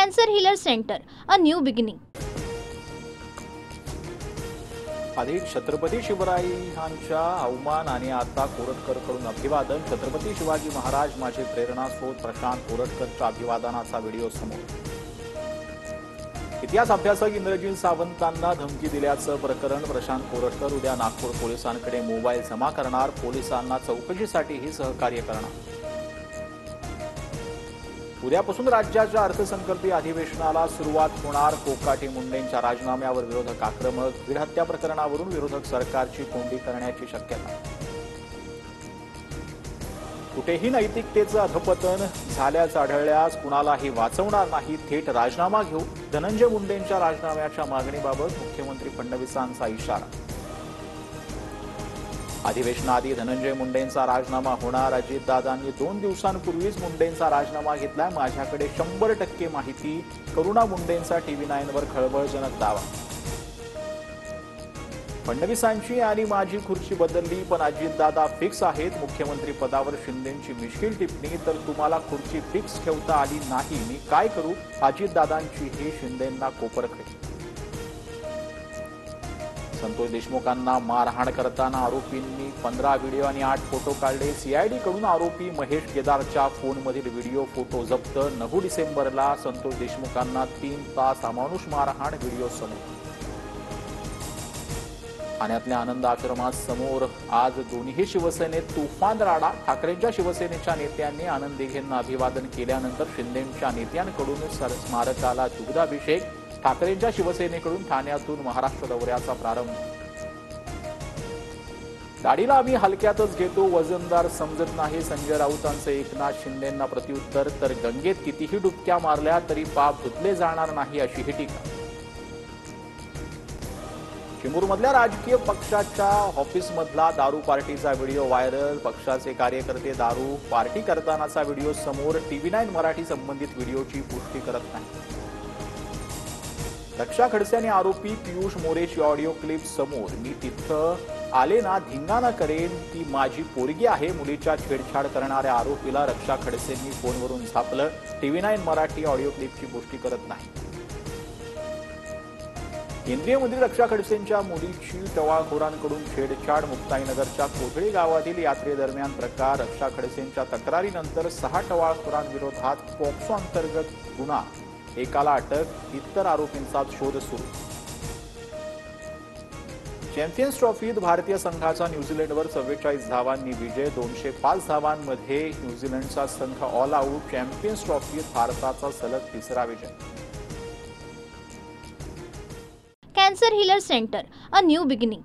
Cancer Healer Center, a new beginning. आधी छत्रपती शिवरायांच्या अवमान आणि आता कोरटकरकडून अभिवादन. छत्रपती शिवाजी महाराज माझे प्रेरणास्रोत प्रशांत कोरटकरच्या अभिवादनाचा व्हिडिओ समोर. इतिहास अभ्यासक इंद्रजित सावंतांना धमकी दिल्याचं प्रकरण. प्रशांत कोरटकर उद्या नागपूर पोलिसांकडे मोबाईल जमा करणार. पोलिसांना चौकशीसाठीही सहकार्य करणार. उद्यापासून राज्याच्या अर्थसंकल्पीय अधिवेशनाला सुरुवात होणार. कोकाटे मुंडेंच्या राजीनाम्यावर विरोधक आक्रमक. भीड हत्या प्रकरणावरून विरोधक सरकारची कोंडी करण्याची शक्यता. कुठेही नैतिकतेचं अधपतन झाल्याचं आढळल्यास कुणालाही वाचवणार नाही. थेट राजीनामा घेऊ. धनंजय मुंडेंच्या राजीनाम्याच्या मागणीबाबत मुख्यमंत्री फडणवीसांचा इशारा. अधिवेशनाआधी धनंजय मुंडेंचा राजीनामा होणार. अजितदादांनी 2 दिवसांपूर्वीच मुंडेंचा राजीनामा घेतलाय. माझ्याकडे 100% माहिती. करुणा मुंडेंचा TV9 वर खळबळजनक दावा. फडणवीसांची आणि माझी खुर्ची बदलली पण अजितदादा फिक्स आहेत. मुख्यमंत्री पदावर शिंदेंची मिश्किल टिप्पणी. तर तुम्हाला खुर्ची फिक्स ठेवता आली नाही, मी काय करू. अजितदादांची ही शिंदेंना कोपरखळी. संतोष देशमुखांना मारहाण करताना आरोपींनी 15 व्हिडिओ आणि 8 फोटो काढले. CID कडून आरोपी महेश केदारच्या फोनमधील व्हिडिओ फोटो जप्त. 9 डिसेंबरला संतोष देशमुखांना 3 तास अमानुष मारहाण. व्हिडिओ समोर. ठाण्यातल्या आनंद आश्रमात समोर आज दोन्ही शिवसेनेत तुफान राडा. ठाकरेंच्या शिवसेनेच्या नेत्यांनी आनंद दिघेंना अभिवादन केल्यानंतर शिंदेंच्या नेत्यांकडून स्मारकाला दुग्धाभिषेक. ठाकरेंच्या शिवसेनेकडून ठाण्यातून महाराष्ट्र दौऱ्याचा प्रारंभ. गाडीला आम्ही हलक्यातच घेतो, वजनदार समजत नाही. संजय राऊतांचं एकनाथ शिंदेंना प्रत्युत्तर. तर गंगेत कितीही डुबक्या मारल्या तरी पाप धुतले जाणार नाही, अशी ही टीका. चिमूरमधल्या राजकीय पक्षाच्या ऑफिसमधला दारू पार्टीचा व्हिडिओ व्हायरल. पक्षाचे कार्यकर्ते दारू पार्टी करतानाचा व्हिडिओ समोर. TV9 मराठी संबंधित व्हिडिओची पुष्टी करत नाही. रक्षा खडसे आणि आरोपी पियुष मोरेची ऑडिओ क्लिप समोर. मी तिथं आले ना धिंगाणा करेन, ती माझी पोरगी आहे. मुलीच्या छेडछाड करणाऱ्या आरोपीला रक्षा खडसेंनी फोनवरून झापलं. TV9 मराठी ऑडिओ क्लिपची पुष्टी करत नाही. केंद्रीय मंत्री रक्षा खडसेंच्या मुलीची टवाळखोरांकडून छेडछाड. मुक्ताईनगरच्या कोथळी गावातील यात्रेदरम्यान प्रकार. रक्षा खडसेंच्या तक्रारीनंतर 6 टवाळखोरांविरोधात पॉक्सो अंतर्गत गुन्हा. एकाला अटक. इतर आरोपींचा शोध सुरू. चॅम्पियन्स ट्रॉफीत भारतीय संघाचा न्यूझीलंडवर 44 धावांनी विजय. 205 धावांमध्ये न्यूझीलंडचा संघ ऑल आऊट. चॅम्पियन्स ट्रॉफीत भारताचा सलग 3रा विजय. Cancer Healer Center, a new beginning.